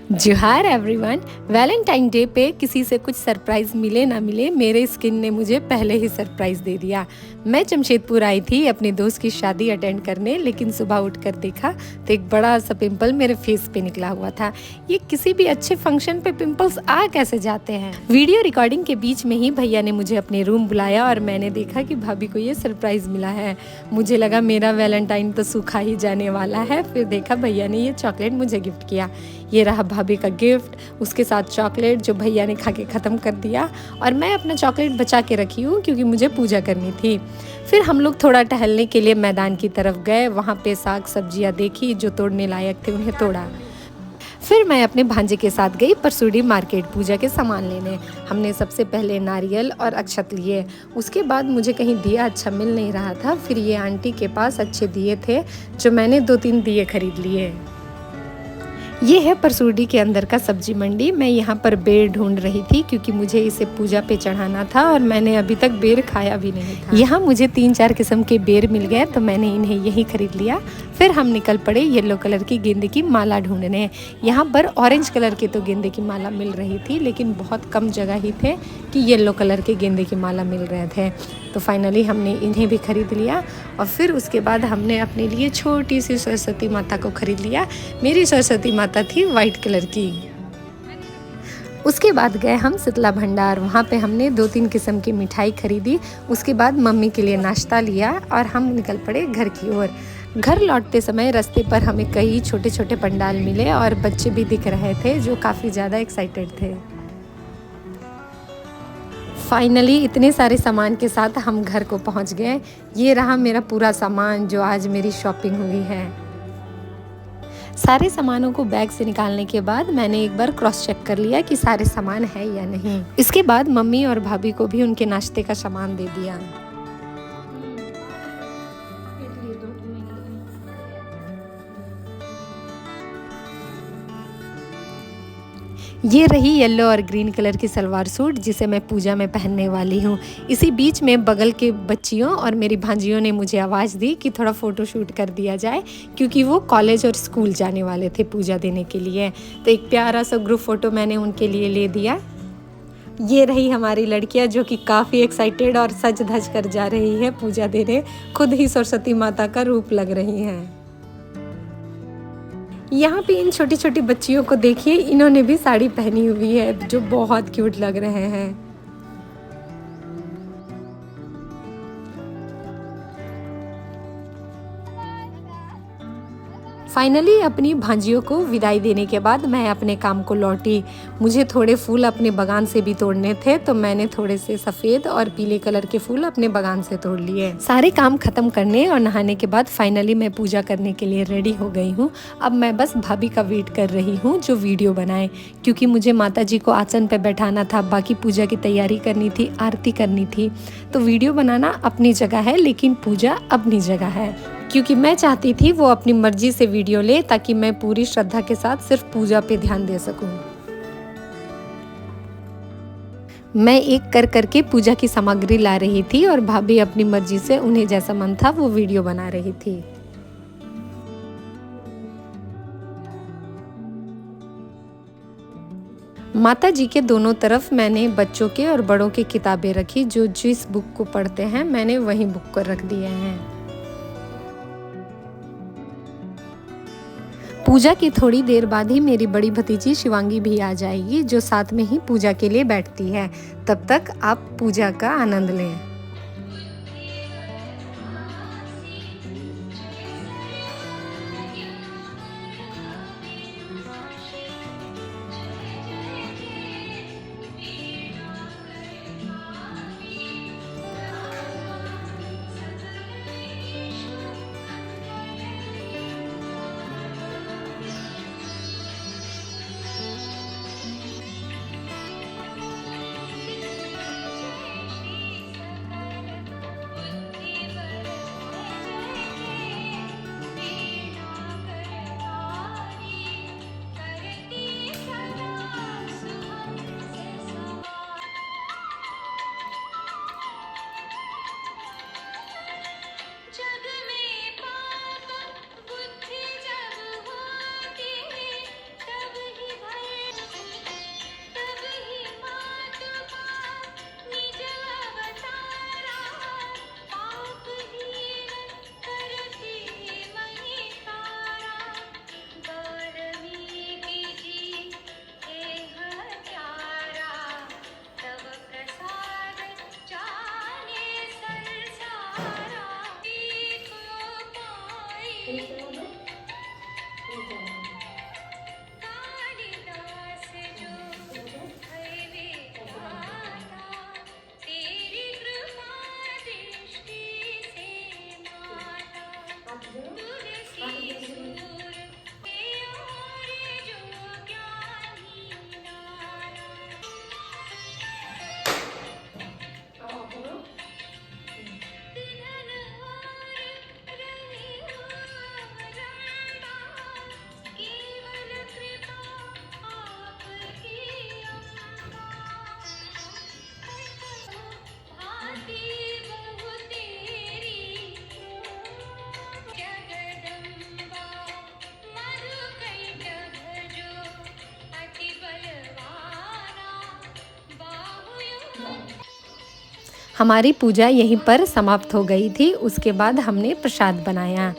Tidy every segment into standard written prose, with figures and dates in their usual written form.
जोहार everyone. Valentine day पे किसी से कुछ सरप्राइज़ मिले ना मिले, मेरे स्किन ने मुझे पहले ही सरप्राइज़ दे दिया। मैं जमशेदपुर आई थी अपने दोस्त की शादी अटेंड करने, लेकिन सुबह उठकर देखा तो एक बड़ा सा पिंपल मेरे फेस पे निकला हुआ था। ये किसी भी अच्छे फंक्शन पे पिंपल्स आ कैसे जाते हैं। वीडियो रिकॉर्डिंग के बीच में ही भैया ने मुझे अपने रूम बुलाया और मैंने देखा कि भाभी को ये सरप्राइज़ मिला है। मुझे लगा मेरा वैलेंटाइन तो सूखा ही जाने वाला है। फिर देखा भैया ने ये चॉकलेट मुझे गिफ्ट किया। ये रहा भाभी का गिफ्ट, उसके साथ चॉकलेट जो भैया ने खा के ख़त्म कर दिया, और मैं अपना चॉकलेट बचा के रखी हूँ क्योंकि मुझे पूजा करनी थी। फिर हम लोग थोड़ा टहलने के लिए मैदान की तरफ गए। वहाँ पे साग सब्जियाँ देखी, जो तोड़ने लायक थे उन्हें तोड़ा। फिर मैं अपने भांजे के साथ गई परसूडी मार्केट पूजा के सामान लेने। हमने सबसे पहले नारियल और अक्षत लिए। उसके बाद मुझे कहीं दिया अच्छा मिल नहीं रहा था। फिर ये आंटी के पास अच्छे दिए थे, जो मैंने 2-3 दिए खरीद लिए। ये है परसूडी के अंदर का सब्जी मंडी। मैं यहाँ पर बेर ढूंढ रही थी क्योंकि मुझे इसे पूजा पे चढ़ाना था और मैंने अभी तक बेर खाया भी नहीं था। यहाँ मुझे 3-4 किस्म के बेर मिल गए तो मैंने इन्हें यही खरीद लिया। फिर हम निकल पड़े येलो कलर की गेंदे की माला ढूंढने। यहाँ पर ऑरेंज कलर की तो गेंदे की माला मिल रही थी, लेकिन बहुत कम जगह ही थे कि येलो कलर के गेंदे की माला मिल रहे थे। तो फाइनली हमने इन्हें भी खरीद लिया और फिर उसके बाद हमने अपने लिए छोटी सी सरस्वती माता को खरीद लिया। मेरी सरस्वती माता थी वाइट कलर की। उसके बाद गए हम शीतला भंडार। वहाँ पे हमने 2-3 किस्म की मिठाई खरीदी। उसके बाद मम्मी के लिए नाश्ता लिया और हम निकल पड़े घर की ओर। घर लौटते समय रास्ते पर हमें कई छोटे छोटे पंडाल मिले और बच्चे भी दिख रहे थे जो काफ़ी ज़्यादा एक्साइटेड थे। फाइनली इतने सारे सामान के साथ हम घर को पहुंच गए। ये रहा मेरा पूरा सामान जो आज मेरी शॉपिंग हुई है। सारे सामानों को बैग से निकालने के बाद मैंने एक बार क्रॉस चेक कर लिया कि सारे सामान है या नहीं। इसके बाद मम्मी और भाभी को भी उनके नाश्ते का सामान दे दिया। ये रही येलो और ग्रीन कलर की सलवार सूट जिसे मैं पूजा में पहनने वाली हूँ। इसी बीच में बगल के बच्चियों और मेरी भांजियों ने मुझे आवाज़ दी कि थोड़ा फ़ोटो शूट कर दिया जाए, क्योंकि वो कॉलेज और स्कूल जाने वाले थे पूजा देने के लिए। तो एक प्यारा सा ग्रुप फ़ोटो मैंने उनके लिए ले दिया। ये रही हमारी लड़कियाँ जो कि काफ़ी एक्साइटेड और सज धज कर जा रही है पूजा देने। खुद ही सरस्वती माता का रूप लग रही हैं। यहाँ पे इन छोटी छोटी बच्चियों को देखिए, इन्होंने भी साड़ी पहनी हुई है जो बहुत क्यूट लग रहे हैं। फाइनली अपनी भांजियों को विदाई देने के बाद मैं अपने काम को लौटी। मुझे थोड़े फूल अपने बागान से भी तोड़ने थे, तो मैंने थोड़े से सफ़ेद और पीले कलर के फूल अपने बागान से तोड़ लिए। सारे काम खत्म करने और नहाने के बाद फाइनली मैं पूजा करने के लिए रेडी हो गई हूँ। अब मैं बस भाभी का वेट कर रही हूँ जो वीडियो बनाए, क्योंकि मुझे माता जी को आसन पर बैठाना था, बाकी पूजा की तैयारी करनी थी, आरती करनी थी। तो वीडियो बनाना अपनी जगह है, लेकिन पूजा अपनी जगह है, क्योंकि मैं चाहती थी वो अपनी मर्जी से वीडियो ले ताकि मैं पूरी श्रद्धा के साथ सिर्फ पूजा पे ध्यान दे सकूं। मैं एक कर करके पूजा की सामग्री ला रही थी और भाभी अपनी मर्जी से उन्हें जैसा मन था वो वीडियो बना रही थी। माता जी के दोनों तरफ मैंने बच्चों के और बड़ों की किताबें रखी। जो जिस बुक को पढ़ते हैं मैंने वही बुक को रख दिए हैं। पूजा की थोड़ी देर बाद ही मेरी बड़ी भतीजी शिवांगी भी आ जाएगी, जो साथ में ही पूजा के लिए बैठती है। तब तक आप पूजा का आनंद लें। हमारी पूजा यहीं पर समाप्त हो गई थी। उसके बाद हमने प्रसाद बनाया।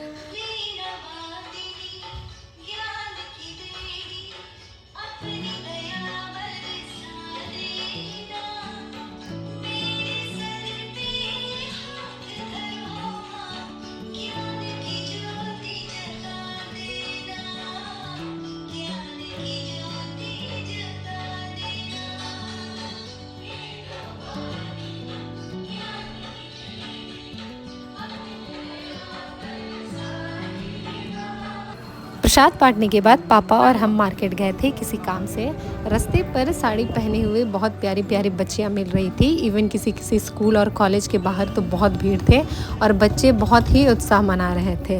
प्रसाद बांटने के बाद पापा और हम मार्केट गए थे किसी काम से। रास्ते पर साड़ी पहने हुए बहुत प्यारी प्यारी बच्चियां मिल रही थी। इवन किसी किसी स्कूल और कॉलेज के बाहर तो बहुत भीड़ थे और बच्चे बहुत ही उत्साह मना रहे थे।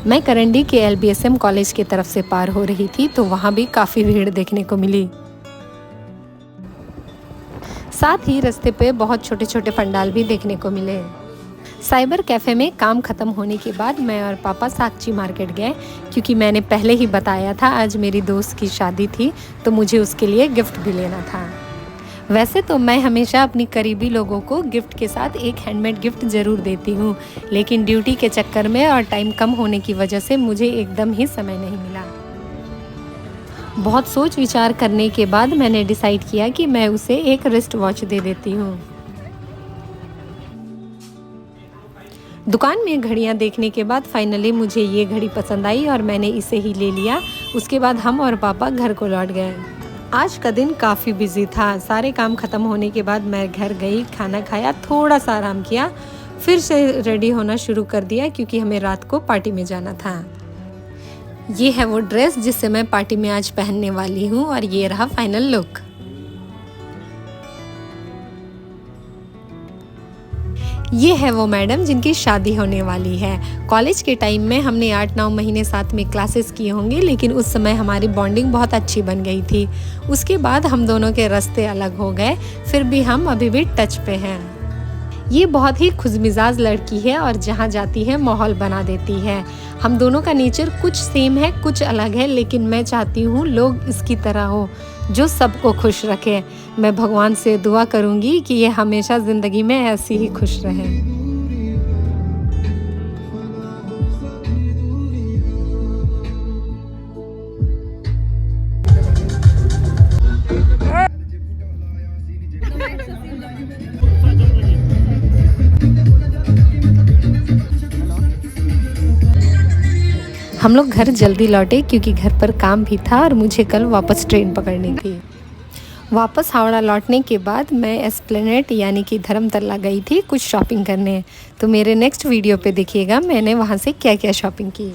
मैं करंडी के LBSM कॉलेज की तरफ से पार हो रही थी तो वहाँ भी काफ़ी भीड़ देखने को मिली। साथ ही रास्ते पे बहुत छोटे छोटे पंडाल भी देखने को मिले। साइबर कैफ़े में काम ख़त्म होने के बाद मैं और पापा साकची मार्केट गए, क्योंकि मैंने पहले ही बताया था आज मेरी दोस्त की शादी थी तो मुझे उसके लिए गिफ्ट भी लेना था। वैसे तो मैं हमेशा अपनी करीबी लोगों को गिफ्ट के साथ एक हैंडमेड गिफ्ट ज़रूर देती हूँ, लेकिन ड्यूटी के चक्कर में और टाइम कम होने की वजह से मुझे एकदम ही समय नहीं मिला। बहुत सोच विचार करने के बाद मैंने डिसाइड किया कि मैं उसे एक रिस्ट वॉच दे देती हूँ। दुकान में घड़ियां देखने के बाद फाइनली मुझे ये घड़ी पसंद आई और मैंने इसे ही ले लिया। उसके बाद हम और पापा घर को लौट गए। आज का दिन काफ़ी बिजी था। सारे काम ख़त्म होने के बाद मैं घर गई, खाना खाया, थोड़ा सा आराम किया, फिर से रेडी होना शुरू कर दिया क्योंकि हमें रात को पार्टी में जाना था। ये है वो ड्रेस जिसे मैं पार्टी में आज पहनने वाली हूँ और ये रहा फाइनल लुक। ये है वो मैडम जिनकी शादी होने वाली है। कॉलेज के टाइम में हमने 8-9 महीने साथ में क्लासेस किए होंगे, लेकिन उस समय हमारी बॉन्डिंग बहुत अच्छी बन गई थी। उसके बाद हम दोनों के रास्ते अलग हो गए, फिर भी हम अभी भी टच पे हैं। ये बहुत ही खुशमिजाज लड़की है और जहाँ जाती है माहौल बना देती है। हम दोनों का नेचर कुछ सेम है, कुछ अलग है, लेकिन मैं चाहती हूँ लोग इसकी तरह हो जो सबको खुश रखे। मैं भगवान से दुआ करूँगी कि ये हमेशा ज़िंदगी में ऐसी ही खुश रहे। हम लोग घर जल्दी लौटे क्योंकि घर पर काम भी था और मुझे कल वापस ट्रेन पकड़नी थी। वापस हावड़ा लौटने के बाद मैं एस्प्लेनेड यानी कि धर्मतला गई थी कुछ शॉपिंग करने। तो मेरे नेक्स्ट वीडियो पे देखिएगा मैंने वहाँ से क्या क्या शॉपिंग की।